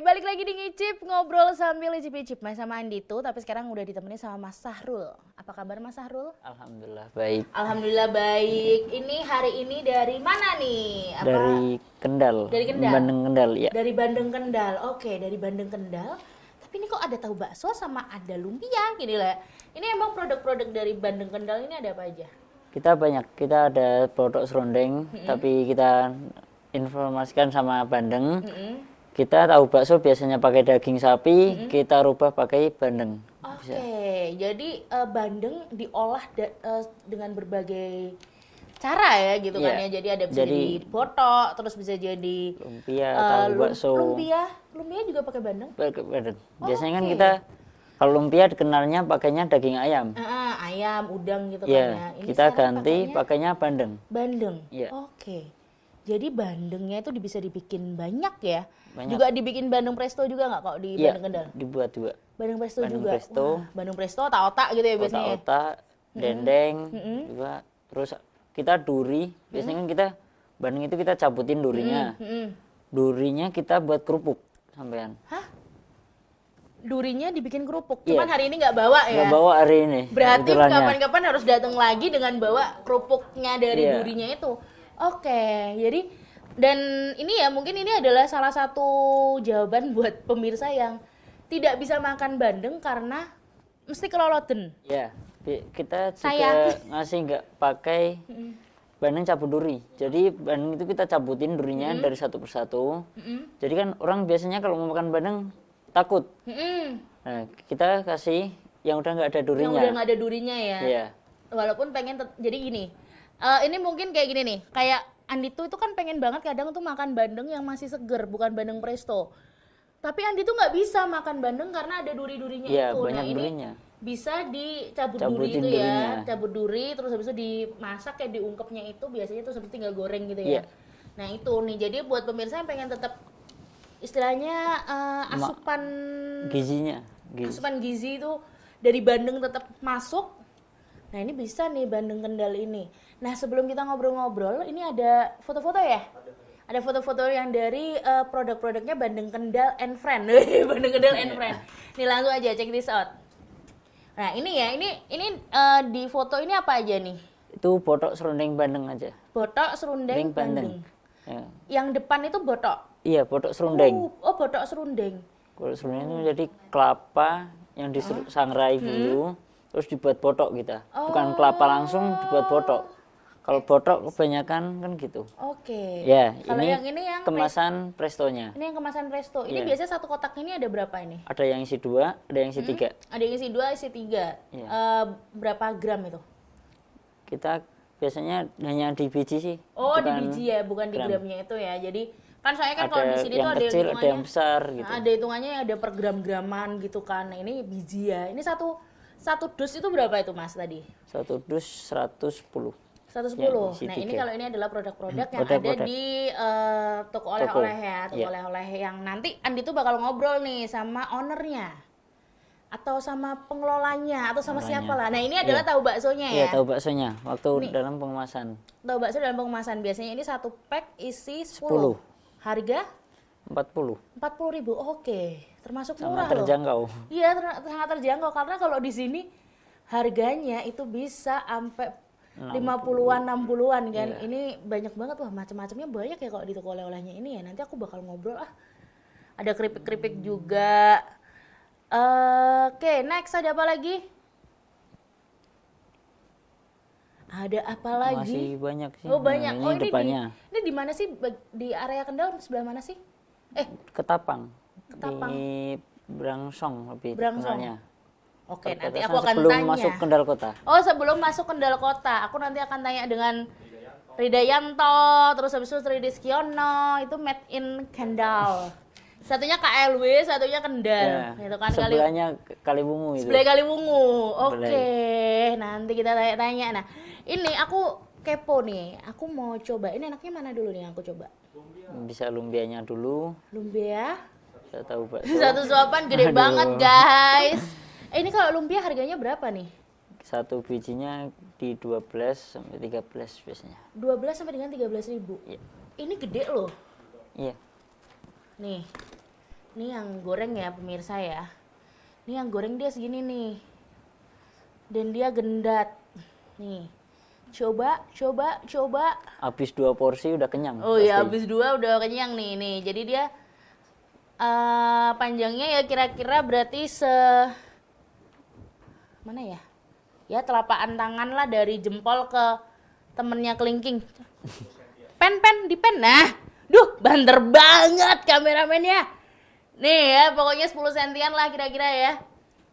balik lagi di Ngicip, ngobrol sambil icip-icip Mas sama Andi tuh, tapi sekarang udah ditemenin sama Mas Sahrul. Apa kabar Mas Sahrul? Alhamdulillah baik. Alhamdulillah baik. Ini hari ini dari mana nih? Dari Kendal. Dari Kendal. Bandeng Kendal ya. Dari Bandeng Kendal. Oke, dari Bandeng Kendal. Tapi ini kok ada tahu bakso sama ada lumpia gini lah. Ini emang produk-produk dari Bandeng Kendal ini ada apa aja? Kita banyak. Kita ada produk serundeng, tapi kita informasikan sama Bandeng. Kita tahu bakso biasanya pakai daging sapi, kita rubah pakai bandeng. Oke, jadi bandeng diolah dengan berbagai cara ya gitu kan ya. Jadi ada bisa jadi botok, terus bisa jadi lumpia, tahu bakso. Lumpia juga pakai bandeng? Pakai bandeng. Biasanya kan kita kalau lumpia dikenalnya pakainya daging ayam. Ayam, udang gitu ya, kan ya. Ini kita ganti pakainya bandeng. Bandeng. Ya. Oke. Jadi bandengnya itu bisa dibikin banyak ya. Banyak. Juga dibikin Bandeng Presto juga nggak kok di Bandeng Kendal? Dibuat juga. Bandeng Presto Bandeng juga. Presto. Wah, Bandeng Presto otak-otak gitu ya biasanya. Otak-otak, dendeng juga. Terus kita duri. Biasanya kan kita bandeng itu kita cabutin durinya. Durinya kita buat kerupuk sampean. Hah? Durinya dibikin kerupuk. Cuman hari ini nggak bawa ya? Nggak bawa hari ini. Berarti kapan-kapan harus datang lagi dengan bawa kerupuknya dari durinya itu. Oke, jadi dan ini ya mungkin ini adalah salah satu jawaban buat pemirsa yang tidak bisa makan bandeng karena mesti keloloten. Ya, kita juga ngasih nggak pakai bandeng cabut duri. Jadi bandeng itu kita cabutin durinya dari satu persatu. Jadi kan orang biasanya kalau mau makan bandeng takut. Nah, kita kasih yang udah nggak ada durinya. Yang udah nggak ada durinya ya. Iya. Walaupun pengen jadi gini. Ini mungkin kayak gini nih, kayak Andi tuh itu kan pengen banget kadang tuh makan bandeng yang masih seger, bukan bandeng presto. Tapi Andi tuh nggak bisa makan bandeng karena ada duri-durinya itu. Banyak Nah durinya. ini bisa dicabut duri itu ya, cabut duri, terus habis itu dimasak kayak diungkepnya itu biasanya tuh seperti tinggal goreng gitu ya. Nah itu nih, jadi buat pemirsa yang pengen tetap istilahnya asupan gizinya, asupan gizi itu dari bandeng tetap masuk. Nah ini bisa nih Bandeng Kendal ini. Nah sebelum kita ngobrol-ngobrol, ini ada foto-foto ya? Ada foto-foto yang dari produk-produknya Bandeng Kendal and Friend. Bandeng Kendal and Friend. Nih langsung aja check this out. Nah ini ya, ini di foto ini apa aja nih? Itu botok serundeng bandeng aja. Botok serundeng bandeng. Ya. Yang depan itu botok? Iya, botok serundeng. Oh botok serundeng. Botok serundeng itu jadi kelapa yang disangrai dulu. Terus dibuat botok kita, bukan kelapa langsung dibuat botok. Kalau botok kebanyakan kan gitu. Oke. Ya, kalau yang ini yang kemasan prestonya. Ini yang kemasan presto. Ini biasanya satu kotak ini ada berapa ini? Ada yang isi 2, ada yang isi 3. Ada yang isi 2, isi 3. Ya. Berapa gram itu? Kita biasanya hanya di biji sih. Oh, di biji ya, bukan di gramnya itu ya. Jadi kan soalnya kan kalau di sini tuh ada kecil, ada yang besar gitu. Nah, ada hitungannya ada per gram-graman gitu kan. Nah, ini biji ya. Ini satu dus itu berapa itu Mas tadi? Satu dus 110. 110. Nah, ini kalau ini adalah produk-produk yang ada di toko oleh-oleh ya, toko oleh-oleh yang nanti Andi tuh bakal ngobrol nih sama ownernya atau sama pengelolanya atau sama siapa lah. Nah, ini adalah tahu baksonya ya. Iya, tahu baksonya waktu dalam pengemasan. Tahu bakso dalam pengemasan biasanya ini satu pack isi 10. Harga 40.000. Oke, termasuk murah loh. Sangat terjangkau. Iya, sangat terjangkau karena kalau di sini harganya itu bisa sampai 50-an, 60-an kan. Ini banyak banget wah, macam-macamnya banyak ya kalau di toko oleh-olehnya ini ya. Nanti aku bakal ngobrol Ada keripik-keripik juga. Oke, next ada apa lagi? Ada apa lagi? Masih banyak sih. Oh, banyak. Ini depannya. Ini di mana sih? Di area Kendal sebelah mana sih? Ketapang. Ketapang. Di Brangsong lebih Brangsong. terkenalnya. Oke, nanti aku akan sebelum tanya. masuk Kendal Kota. Oh, sebelum masuk Kendal Kota, aku nanti akan tanya dengan Ridayanto, terus habis itu Rideskiono, itu made in Kendal. Satunya KLW, satunya Kendal. Ya, gitu kan sebelahnya Kaliwungu itu. Sebelah Kaliwungu. Oke, nanti kita tanya-tanya. Nah, ini aku kepo nih. Aku mau coba. Ini enaknya mana dulu nih yang aku coba? Bisa lumpianya dulu. Lumpia. Saya tahu bakso. Satu suapan gede banget, guys. Ini kalau lumpia harganya berapa nih? Satu bijinya di 12 sampai 13 biasanya. 12 sampai dengan 13.000. Iya. Ini gede loh. Iya. Nih. Ini yang goreng ya pemirsa ya. Ini yang goreng dia segini nih. Dan dia gendat. Nih. Coba. Habis 2 porsi udah kenyang. Oh iya, pasti. habis 2 udah kenyang nih. Nih, jadi dia panjangnya ya kira-kira berarti mana ya? Ya telapaan tangan lah dari jempol ke temennya kelingking. Pen di pen. Nah, duh banter banget kameramennya. Nih ya, pokoknya 10 sentian lah kira-kira ya.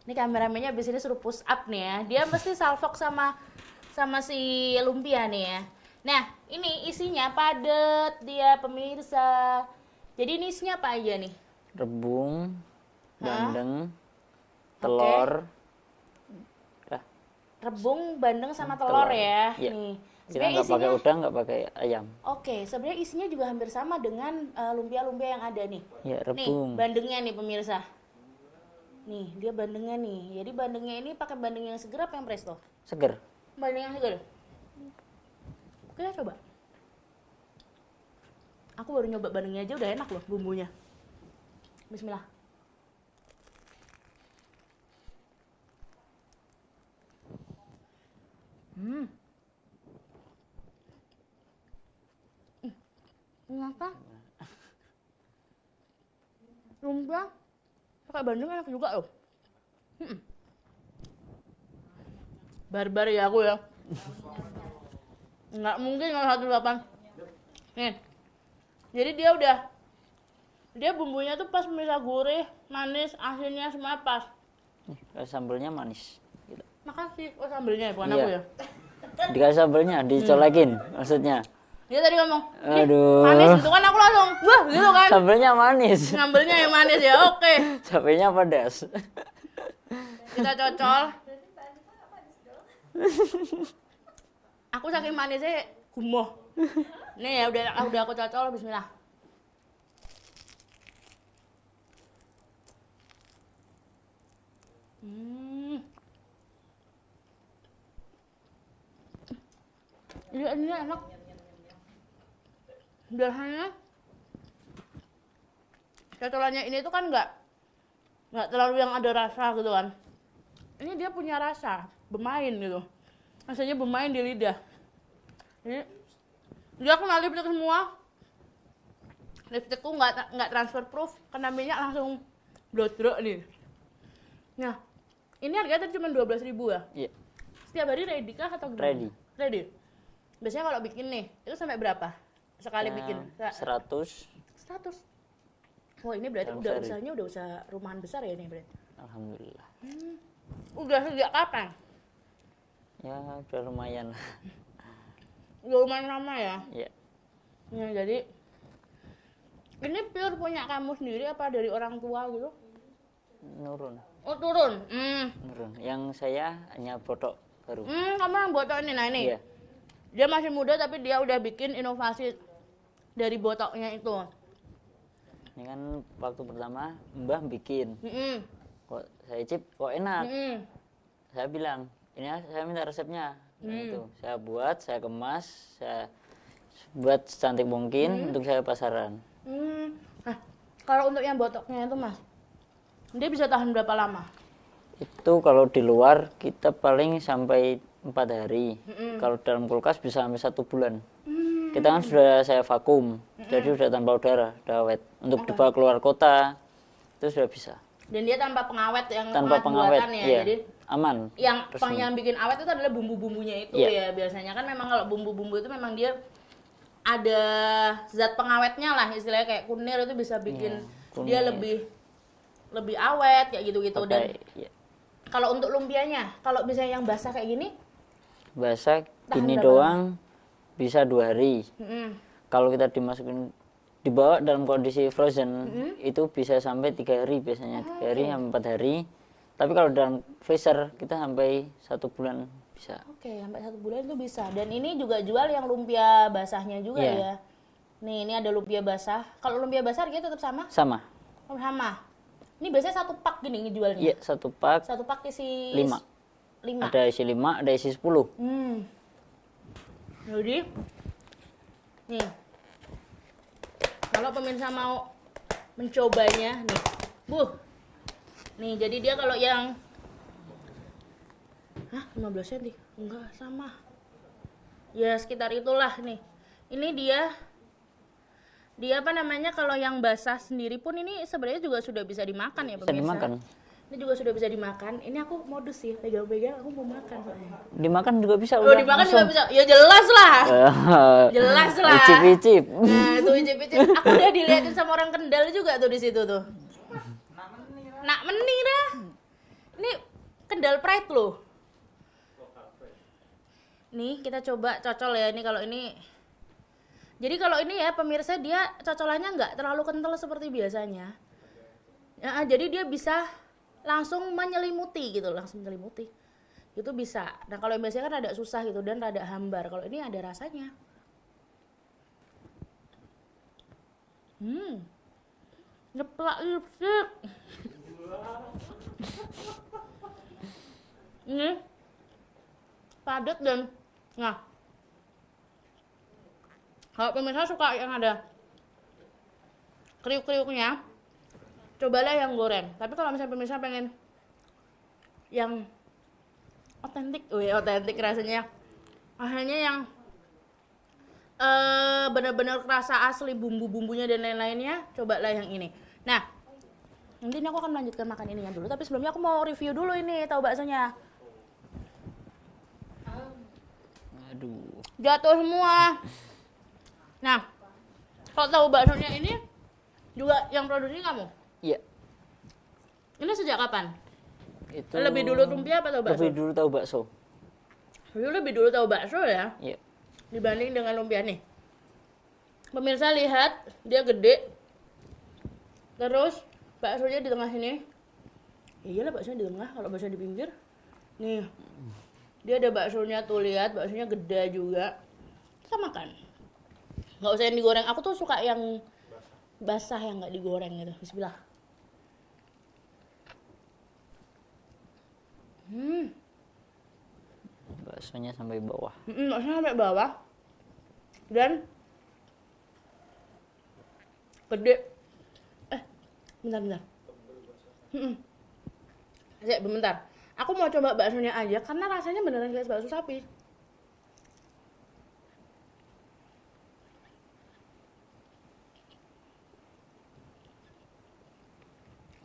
Ini kameramennya abis ini suruh push up nih ya. Dia mesti salfok sama si lumpia nih ya. Nah, ini isinya padet dia pemirsa. Jadi ini isinya apa aja nih? Rebung, bandeng, telur. Dah. Rebung, bandeng sama telur ya. Iya. Nih. Kita Sebenarnya nggak pakai isinya udang, nggak pakai ayam. Oke, sebenarnya isinya juga hampir sama dengan lumpia-lumpia yang ada nih. Ya, Nih, rebung. bandengnya nih pemirsa. Nih, dia bandengnya nih. Jadi bandengnya ini pakai bandeng yang seger apa yang presto? Seger. Bandeng yang seger. Kita coba. Aku baru nyoba bandengnya aja udah enak loh bumbunya. Bismillah. Ternyata lumpia pakai bandeng enak juga loh. Barbar ya aku ya. Nggak mungkin kalau 1,8. Nih. Jadi dia bumbunya tuh pas pemirsa, gurih, manis, asinnya semua pas. Nih, sambelnya manis. Gitu. Makasih. Oh sambelnya bukan Iya. aku ya. Dikasih sambelnya, dicolekin maksudnya. Dia tadi ngomong, "Ini Aduh. manis gitu kan," aku langsung, wah gitu kan. Sambelnya manis. Ngambilnya yang manis ya, oke. Cabenya pedas. Kita cocol. Aku saking manisnya gumoh. Nih ya udah aku cocol, bismillah. Ini enak. Biasanya cocolannya ini tuh kan nggak terlalu yang ada rasa gitu kan. Ini dia punya rasa, bermain gitu. Rasanya bermain di lidah. Ini dia kena lipstick semua. Lipstickku nggak transfer proof, kena minyak langsung blodrok nih. Nah, ini harganya tadi cuma 12.000 ya? Iya. Setiap hari ready kah atau gimana? Ready. Ready. Biasanya kalau bikin nih, itu sampai berapa? Sekali bikin? 100. 100. Wah, ini berarti Dalam udah sehari. usahanya udah usaha rumahan besar ya ini berarti. Alhamdulillah. Udah sejak kapan? Ya, udah lumayan. Udah lumayan lama ya? Iya. Ya, jadi ini pure punya kamu sendiri apa dari orang tua gitu? Nurun. Oh, turun. Nurun. Yang saya hanya botok baru. Kamu yang botok ini. Nah, ini. Iya. Dia masih muda tapi dia udah bikin inovasi dari botoknya itu. Ini kan waktu pertama Mbah bikin. Mm-mm. Kok saya cip, kok enak. Mm-mm. Saya bilang, ini saya minta resepnya. Nah, itu saya buat, saya kemas, saya buat secantik mungkin untuk saya pasaran. Nah, kalau untuk yang botoknya itu Mas, dia bisa tahan berapa lama? Itu kalau di luar kita paling sampai 4 hari. Kalau dalam kulkas bisa sampai 1 bulan. Kita kan sudah saya vakum, jadi sudah tanpa udara, udah awet. Untuk dibawa keluar kota itu sudah bisa. Dan dia tanpa pengawet yang Tanpa pengawet, buatan ya. iya. Jadi Aman. yang bikin awet itu adalah bumbu-bumbunya itu Iya. ya. Biasanya kan memang kalau bumbu-bumbu itu memang dia ada zat pengawetnya lah, istilahnya kayak kunir itu bisa bikin Iya, dia kunir. lebih awet kayak gitu-gitu. Dan Iya. kalau untuk lumpianya, kalau misalnya yang basah kayak gini, Basah Tahan gini berapa doang bisa 2 hari. mm-mm. Kalau kita dimasukin dibawa dalam kondisi frozen itu bisa sampai 3 hari biasanya, 3 hari sampai 4 hari. Tapi kalau dalam freezer kita sampai 1 bulan bisa. Oke, sampai 1 bulan itu bisa. Dan ini juga jual yang lumpia basahnya juga Iya. ya. Nih, ini ada lumpia basah. Kalau lumpia basah harganya tetap sama? Sama. Oh, sama. Ini biasanya 1 pak gini ngejualnya. Iya, 1 pak 1 pak isi 5. 5. Ada isi 5, ada isi 10. Jadi, nih, kalau pemirsa mau mencobanya, nih, Nih, jadi dia kalau yang 15 cm? Enggak, sama. Ya, sekitar itulah nih. Ini dia apa namanya, kalau yang basah sendiri pun ini sebenarnya juga sudah bisa dimakan ya Bisa pemirsa. dimakan. Ini juga sudah bisa dimakan. Ini aku modus sih, pegang-pegang aku mau makan soalnya. Dimakan juga bisa. Oh, dimakan juga bisa. Ya jelas lah. Jelas lah. Icip-icip. Nah, itu icip-icip. Aku udah dilihatin sama orang Kendal juga tuh di situ tuh. Nak meni dah. Ini Kendal Pride loh. Nih, kita coba cocol ya. Ini kalau ini. Jadi kalau ini ya pemirsa, dia cocolannya nggak terlalu kental seperti biasanya. Ya, jadi dia bisa langsung menyelimuti gitu, langsung menyelimuti. Itu bisa. Nah, kalau yang biasanya kan rada susah gitu dan rada hambar. Kalau ini ada rasanya. Nyeplak lipstick. Ini padat dan kalau pemirsa suka yang ada kriuk-kriuknya, cobalah yang goreng. Tapi kalau misalnya pemirsa pengen yang otentik, otentik rasanya, akhirnya yang benar-benar rasa asli bumbu-bumbunya dan lain-lainnya, cobalah yang ini. Nah, nanti ini aku akan melanjutkan makan ininya dulu, tapi sebelumnya aku mau review dulu ini tahu baksonya. Aduh. Jatuh semua. Nah, kalau tahu baksonya ini juga yang produksi kamu? Iya. Ini sejak kapan? Itu Lebih dulu lumpia apa tahu bakso? lebih dulu tahu bakso. Lebih dulu tahu bakso ya, Iya. dibanding dengan lumpia nih. Pemirsa lihat, dia gede. Terus baksonya di tengah sini. Iyalah baksonya di tengah, kalau bakso di pinggir. Nih, dia ada baksonya tuh, lihat baksonya gede juga. Kita makan. Nggak usah yang digoreng. Aku tuh suka yang basah yang nggak digoreng gitu. Bismillah. Baksonya sampai bawah. Baksonya sampai bawah. Dan gede. Bentar. Bentar. Aku mau coba baksonya aja karena rasanya beneran kayak bakso sapi.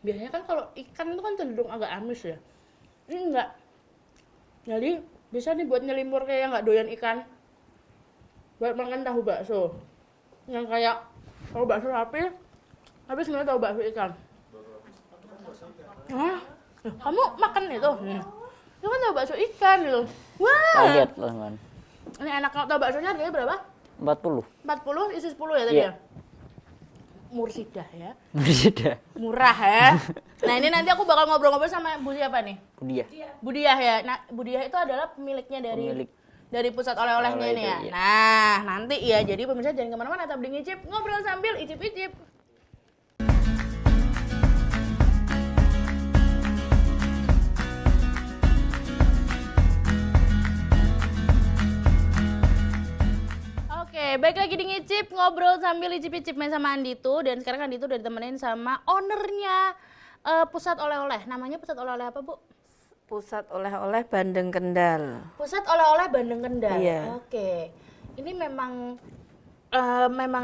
Biasanya kan kalau ikan itu kan cenderung agak amis ya. Ini enggak. Jadi bisa nih buat nyelimur kayak yang nggak doyan ikan. Buat makan tahu bakso. Yang kayak tahu bakso sapi, tapi sebenarnya tahu bakso ikan. Hah? Kamu makan itu? Itu kan tahu bakso ikan gitu. Wah. Kaget loh, kan. Ini enak. Tahu baksonya harganya berapa? 40. 40 isi 10 ya tadi Iya. ya? Mursidah ya. Berbeda. Murah ya. Nah, ini nanti aku bakal ngobrol-ngobrol sama Bu siapa nih? Budiah. Budiah ya. Nah, Budiah itu adalah pemiliknya Pemilik. dari pusat oleh-olehnya Oleh ini itu, ya. iya. Nah, nanti ya. Jadi pemirsa jangan kemana-mana, tetap di ngicip, ngobrol sambil icip-icip. Oke, baik lagi di ngicip, ngobrol sambil icip-icip main sama Andito. Dan sekarang Andito udah ditemenin sama ownernya pusat oleh-oleh. Namanya pusat oleh-oleh apa, Bu? Pusat oleh-oleh Bandeng Kendal. Pusat oleh-oleh Bandeng Kendal. Iya. Oke. Ini memang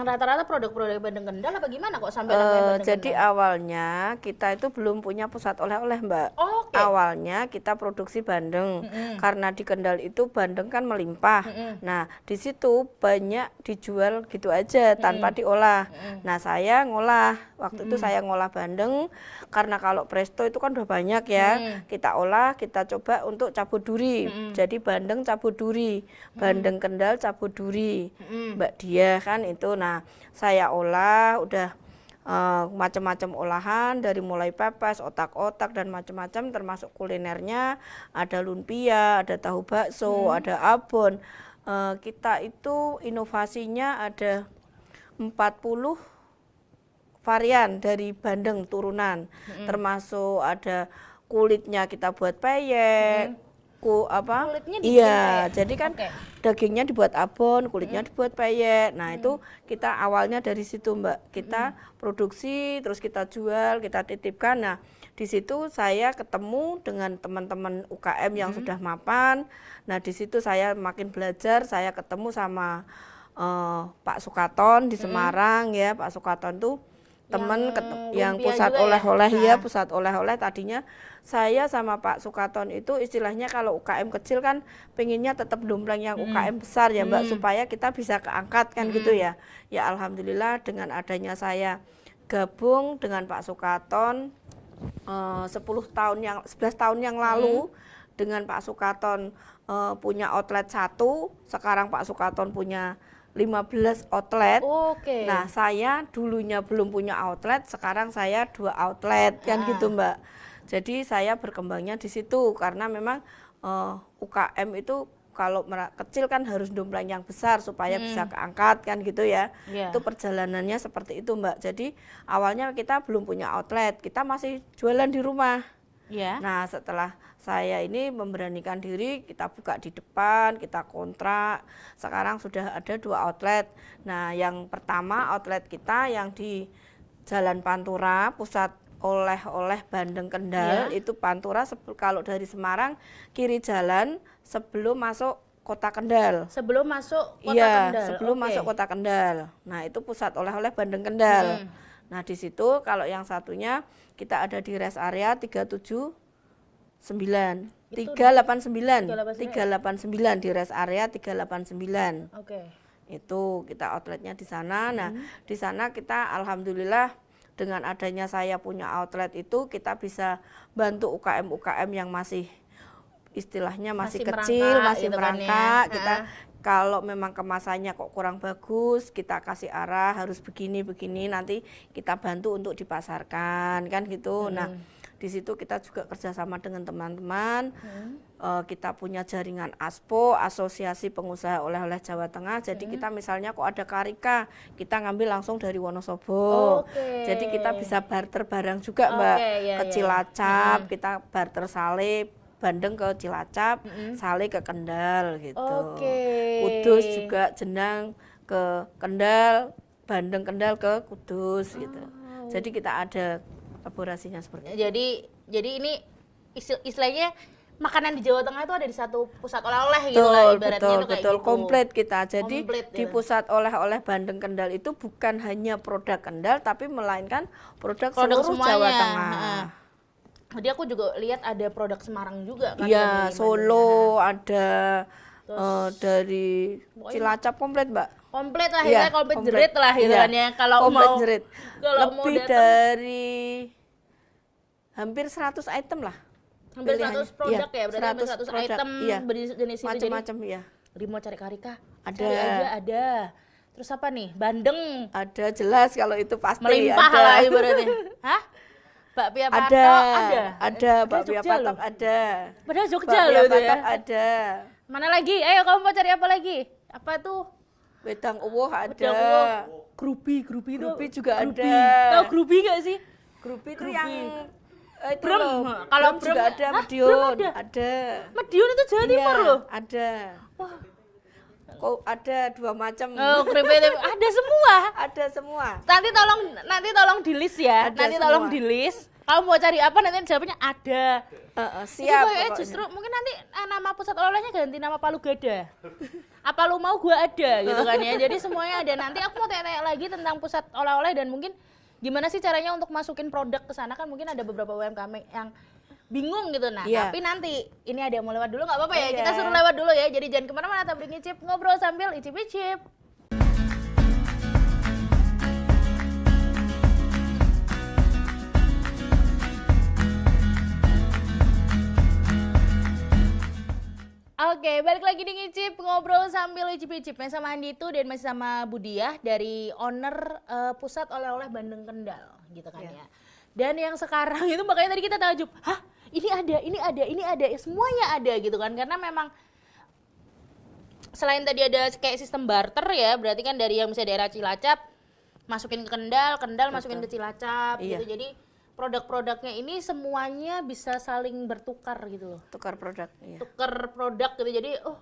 rata-rata produk-produk Bandeng Kendal apa gimana kok sampai namanya Bandeng Jadi Kendal? awalnya kita itu belum punya pusat oleh-oleh, Mbak. Oke. Awalnya kita produksi bandeng karena di Kendal itu bandeng kan melimpah. Nah, di situ banyak dijual gitu aja tanpa diolah. Nah, saya ngolah. Waktu itu saya ngolah bandeng karena kalau presto itu kan udah banyak ya. Kita olah, kita coba untuk cabut duri. Jadi bandeng cabut duri, bandeng Kendal cabut duri. Mbak Dia kan itu. Nah, saya olah udah macam-macam olahan dari mulai pepes, otak-otak dan macam-macam termasuk kulinernya, ada lumpia, ada tahu bakso, ada abon. Kita itu inovasinya ada 40 varian dari bandeng turunan, termasuk ada kulitnya kita buat peyek, Kulitnya dibikin iya, peyek. jadi kan Oke. dagingnya dibuat abon, kulitnya dibuat peyek. Nah, itu kita awalnya dari situ, Mbak. Kita produksi, terus kita jual, kita titipkan. Nah, di situ saya ketemu dengan teman-teman UKM yang sudah mapan. Nah, di situ saya makin belajar, saya ketemu sama Pak Sukaton di Semarang ya. Pak Sukaton tuh teman yang lumpia pusat juga ya? oleh-oleh Nah. ya, pusat oleh-oleh. Tadinya saya sama Pak Sukaton itu istilahnya kalau UKM kecil kan pengennya tetap dompleng yang UKM besar ya Mbak, supaya kita bisa keangkat kan gitu ya. Ya alhamdulillah dengan adanya saya gabung dengan Pak Sukaton 11 tahun yang lalu dengan Pak Sukaton punya outlet 1, sekarang Pak Sukaton punya 15 outlet. Oke. Nah, saya dulunya belum punya outlet, sekarang saya 2 outlet kan gitu, Mbak. Jadi saya berkembangnya di situ karena memang UKM itu kalau kecil kan harus dompleng yang besar supaya bisa keangkat kan gitu ya. Iya. Itu perjalanannya seperti itu, Mbak. Jadi awalnya kita belum punya outlet, kita masih jualan di rumah. Ya. Nah, setelah saya ini memberanikan diri, kita buka di depan, kita kontrak. Sekarang sudah ada 2 outlet. Nah, yang pertama outlet kita yang di Jalan Pantura, pusat oleh-oleh Bandeng Kendal, itu Pantura kalau dari Semarang kiri jalan sebelum masuk Kota Kendal. Sebelum masuk Kota Iya, Kendal. sebelum Oke. masuk Kota Kendal. Nah, itu pusat oleh-oleh Bandeng Kendal. Nah, di situ kalau yang satunya kita ada di rest area 389. 389 di rest area 389. Oke. Itu kita outletnya di sana. Nah, di sana kita alhamdulillah dengan adanya saya punya outlet itu kita bisa bantu UKM-UKM yang masih istilahnya masih kecil, merangkak masih gitu kan ya. merangkak. Kita kalau memang kemasannya kok kurang bagus, kita kasih arah harus begini-begini, nanti kita bantu untuk dipasarkan kan gitu. Nah, di situ kita juga kerjasama dengan teman-teman. Kita punya jaringan ASPO, Asosiasi Pengusaha Oleh-oleh Jawa Tengah. Jadi kita misalnya kok ada karika, kita ngambil langsung dari Wonosobo. Oke. Jadi kita bisa barter barang juga, Mbak. Oke, iya, Ke iya. Cilacap, kita barter sale Bandeng ke Cilacap, sale ke Kendal gitu. Oke. Kudus juga jenang ke Kendal, Bandeng Kendal ke Kudus gitu. Jadi kita ada kolaborasinya seperti itu. Jadi ini istilahnya makanan di Jawa Tengah itu ada di satu pusat oleh-oleh gitu lah ibaratnya itu kayak Betul, gitu. komplit kita. Jadi Komplit, di gitu. pusat oleh-oleh Bandeng Kendal itu bukan hanya produk Kendal, tapi melainkan produk Produk seluruh semuanya. Jawa Tengah. Heeh. Jadi aku juga lihat ada produk Semarang juga kan. Iya, dari Solo ada dari Cilacap komplit, Mbak. komplit lah Iya, ya, komplit komplit. jerit lah gitu Iya, kan ya. Kalau komplit mau jerit. kalau mau Lebih datang dari hampir 100 item lah. hampir 100 pilihannya. produk Iya, ya, berarti hampir 100 produk, item iya. berjenis itu. Jadi Macam-macam ya. mau cari karika, Ada. cari aja ada. Terus apa nih? Bandeng Ada jelas kalau itu pasti melimpah ada. lah ibaratnya. Hah? Bakpia patok ada. Ada, Padahal bakpia Jogja patok loh. ada. Padahal Jogja Bakpia loh itu ya. patok ada. Mana lagi? Ayo kamu mau cari apa lagi? Apa tuh? Wedang uwuh ada. Wedang uwuh. Grupi itu. Grupi juga Grupi. ada. Tahu grupi gak sih? Grupi itu Grupi. yang itu Brem. loh. Kalau Brem juga brem- ada, Hah? Medion Brem ada. Medion itu Jawa Timur Iya, loh. ada. Wah. Kok ada 2 macam. Oh, keripik ada semua. Ada semua. Nanti tolong di list ya. Ada Nanti tolong semua. di list. Kamu mau cari apa nanti jawabannya ada. Siap. Itu kayaknya pokoknya. justru mungkin nanti nama pusat oleh-olehnya ganti nama Palu Gada. Apa lu mau gua ada gitu kan ya. Jadi semuanya ada. Nanti aku mau tanya-tanya lagi tentang pusat oleh-oleh dan mungkin gimana sih caranya untuk masukin produk ke sana, kan mungkin ada beberapa UMKM yang bingung gitu. Nah, Iya. tapi nanti ini ada yang mau lewat dulu nggak apa-apa ya. Iya. Kita suruh lewat dulu ya. Jadi jangan kemana-mana, tapi ngicip ngobrol sambil icip-icip. Oke, balik lagi di Ngicip, ngobrol sambil icip-icip. Masih sama Andi itu dan masih sama Budiah dari owner pusat oleh-oleh Bandeng Kendal gitu kan ya. Dan yang sekarang itu makanya tadi kita takjub, hah ini ada, ya, semuanya ada gitu kan. Karena memang selain tadi ada kayak sistem barter ya, berarti kan dari yang misalnya daerah Cilacap masukin ke Kendal, Kendal masukin ke Cilacap Iya. gitu. Jadi produk-produknya ini semuanya bisa saling bertukar gitu loh. Tukar produk. Iya. Tukar produk gitu. Jadi, oh,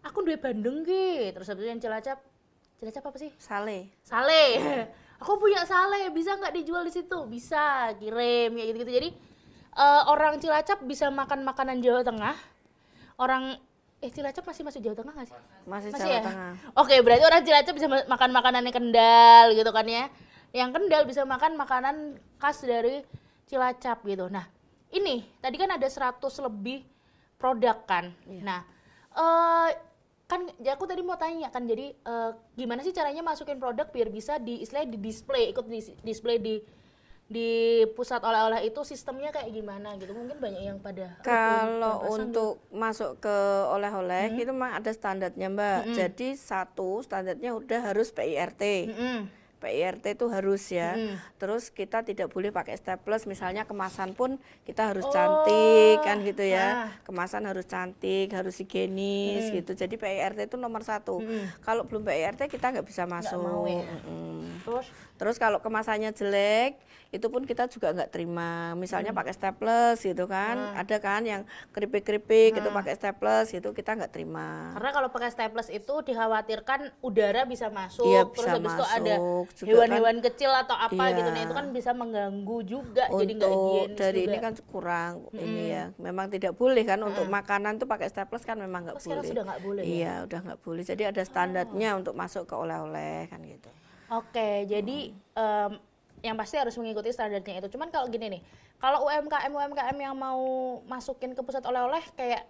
aku duwe Bandeng ki. Terus habis itu yang Cilacap apa sih? Sale. Sale. Aku punya sale, bisa nggak dijual di situ? Bisa, kirim kayak gitu-gitu. Jadi orang Cilacap bisa makan makanan Jawa Tengah. Orang Cilacap masih masuk Jawa Tengah nggak sih? Masih Masih Jawa ya? Tengah. Oke, berarti orang Cilacap bisa makan makanannya Kendal gitu kan ya. Yang Kendal bisa makan makanan khas dari Cilacap gitu. Nah, ini tadi kan ada 100 lebih produk kan. Nah, kan aku tadi mau tanya kan, jadi gimana sih caranya masukin produk biar bisa istilahnya di display, ikut di display di pusat oleh-oleh itu, sistemnya kayak gimana gitu. Mungkin banyak yang pada Kalau untuk masuk ke oleh-oleh itu memang ada standarnya, Mbak. Jadi satu standarnya udah harus PIRT. PIRT itu harus ya. Terus kita tidak boleh pakai staples, misalnya kemasan pun kita harus cantik kan gitu ya. Kemasan harus cantik, harus higienis gitu. Jadi PIRT itu nomor 1. Kalau belum PIRT kita nggak bisa masuk. mau ya. Terus kalau kemasannya jelek, itu pun kita juga nggak terima. Misalnya pakai staples gitu kan, ada kan yang keripik-keripik itu pakai staples, itu kita nggak terima. Karena kalau pakai staples itu dikhawatirkan udara bisa masuk, Iya, terus bisa habis itu ada masuk juga hewan-hewan kecil atau apa Iya. gitu. Nah itu kan bisa mengganggu juga, jadi nggak Untuk higienis dari juga. ini kan kurang ini ya, memang tidak boleh kan untuk makanan tuh pakai staples kan memang nggak sekarang boleh. sudah nggak boleh ya? Iya, udah nggak boleh. Jadi ada standarnya untuk masuk ke oleh-oleh kan gitu. Oke, jadi yang pasti harus mengikuti standarnya itu. Cuman kalau gini nih, kalau UMKM yang mau masukin ke pusat oleh-oleh kayak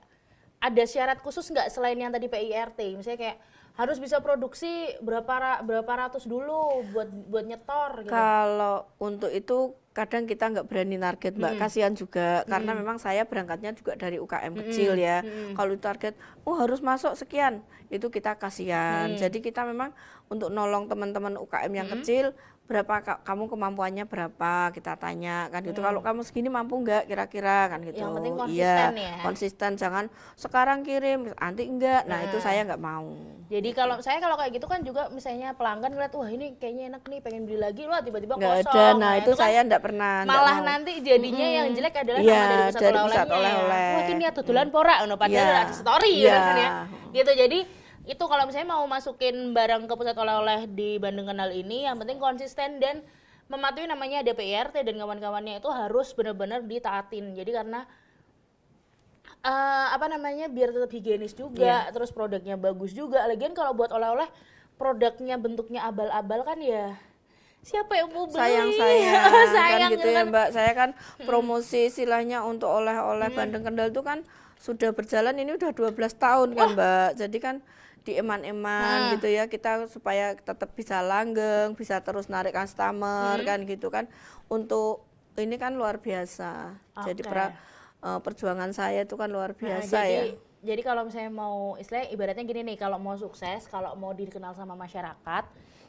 ada syarat khusus nggak selain yang tadi PIRT? Misalnya kayak harus bisa produksi berapa ratus dulu buat nyetor gitu. Kalau untuk itu kadang kita nggak berani target, Mbak. Kasihan juga karena memang saya berangkatnya juga dari UKM kecil ya. Kalau target harus masuk sekian, itu kita kasihan. Jadi kita memang untuk nolong teman-teman UKM yang kecil, berapa kamu kemampuannya berapa, kita tanya kan gitu. Kalau kamu segini mampu nggak kira-kira kan gitu. Yang penting konsisten ya. Konsisten, jangan sekarang kirim nanti enggak. Nah, itu saya nggak mau. Jadi kalau kayak gitu kan juga misalnya pelanggan ngeliat, wah ini kayaknya enak nih, pengen beli lagi, wah tiba-tiba Nggak kosong. ada. Nah, itu kan saya nggak pernah. nggak malah mau. nanti jadinya yang jelek adalah Iya, nama dari pusat dari pusat oleh-olehnya. oleh-oleh. Wah ini dodolan pora, padahal Iya. ada story Iya. kan ya. Gitu, jadi itu kalau misalnya mau masukin barang ke pusat oleh-oleh di Bandeng Kendal ini, yang penting konsisten dan mematuhi namanya ada PIRT dan kawan-kawannya itu harus benar-benar ditaatin. Jadi karena biar tetap higienis juga, terus produknya bagus juga. Lagian kalau buat oleh-oleh produknya bentuknya abal-abal kan ya siapa yang mau beli? Sayang Sayang kan gitu ya, Mbak. Saya kan promosi istilahnya untuk oleh-oleh Bandeng Kendal itu kan sudah berjalan ini udah 12 tahun kan, Mbak. Jadi kan dieman-eman gitu ya, kita supaya tetap bisa langgeng, bisa terus narik customer kan gitu kan. Untuk ini kan luar biasa. Jadi perjuangan saya itu kan luar biasa ya. Jadi kalau misalnya mau istilahnya ibaratnya gini nih, kalau mau sukses, kalau mau dikenal sama masyarakat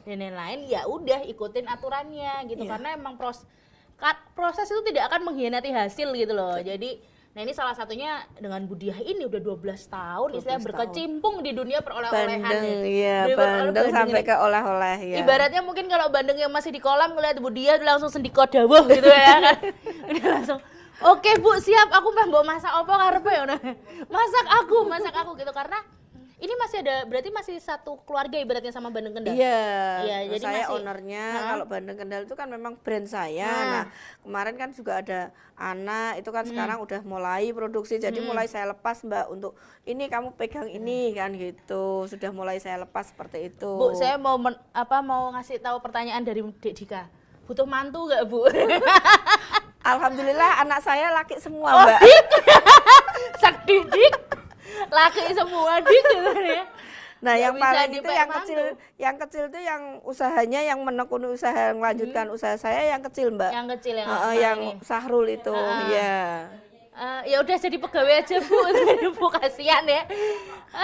dan lain-lain, ya udah ikutin aturannya gitu. Karena emang proses itu tidak akan mengkhianati hasil gitu loh. Jadi nah ini salah satunya dengan Budiah ini udah 12 tahun istilahnya berkecimpung di dunia peroleh-olehan. Bandeng, iya, Bandeng sampai ke oleh-oleh ya. Ibaratnya mungkin kalau Bandeng yang masih di kolam ngeliat Budiah langsung sendiko dawuh gitu ya kan. Udah langsung oke Bu, siap, aku mah mau masak apa karepe ya. Masak aku gitu, karena ini masih ada, berarti masih satu keluarga ibaratnya sama Bandeng Kendal. Iya, jadi saya masih ownernya. Kalau Bandeng Kendal itu kan memang brand saya. Nah, kemarin kan juga ada anak itu kan sekarang udah mulai produksi. Jadi mulai saya lepas, Mbak, untuk ini kamu pegang ini kan gitu. Sudah mulai saya lepas seperti itu. Bu, saya mau mau ngasih tahu pertanyaan dari Dek Dika. Butuh mantu nggak, Bu? Alhamdulillah anak saya laki semua, Mbak. Sak didik. Laki semua dik gitu ya. Nah, Nggak yang bisa paling itu dipek yang kecil itu yang usahanya yang menekuni usaha yang melanjutkan usaha saya yang kecil, Mbak. Yang kecil yang Sahrul itu, ya. Ya udah jadi pegawai aja Bu, Bu kasihan ya.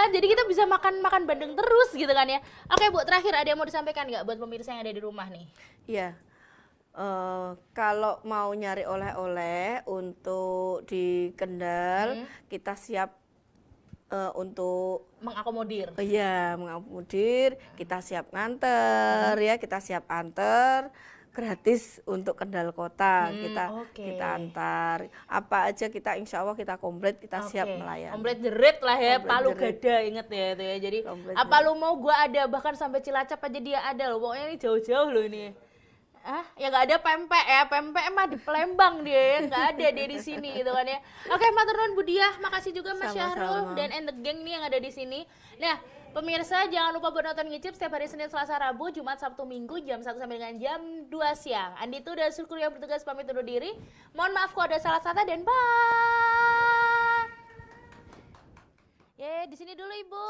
Jadi kita bisa makan bandeng terus gitu kan ya. Oke Bu, terakhir ada yang mau disampaikan nggak buat pemirsa yang ada di rumah nih? Iya. Kalau mau nyari oleh-oleh untuk di Kendal, kita siap untuk Mengakomodir. mengakomodir, kita siap nganter ya, kita siap anter. gratis untuk Kendal Kota. oke. Kita antar apa aja, kita insya Allah kita komplit, kita siap melayani. Komplit jerit lah ya, Komplit Palu jerit. Gada inget ya itu ya. Jadi Komplit apa lu mau gua ada, bahkan sampai Cilacap aja dia ada loh. Pokoknya ini jauh-jauh loh ini. Ya nggak ada pempek ya, pempek mah di Palembang dia ya, nggak ada dia di sini gitu kan ya. Oke, matur nuwun Bu Diah, makasih juga Mas Syahrul Sama-sama. dan and the gang nih yang ada di sini. Nah, pemirsa jangan lupa buat nonton Ngicip setiap hari Senin, Selasa, Rabu, Jumat, Sabtu, Minggu jam 1 sampai dengan jam 2 siang. Andito dan Syukur yang bertugas pamit undur diri. Mohon maaf kalau ada salah kata dan bye. Di sini dulu Ibu.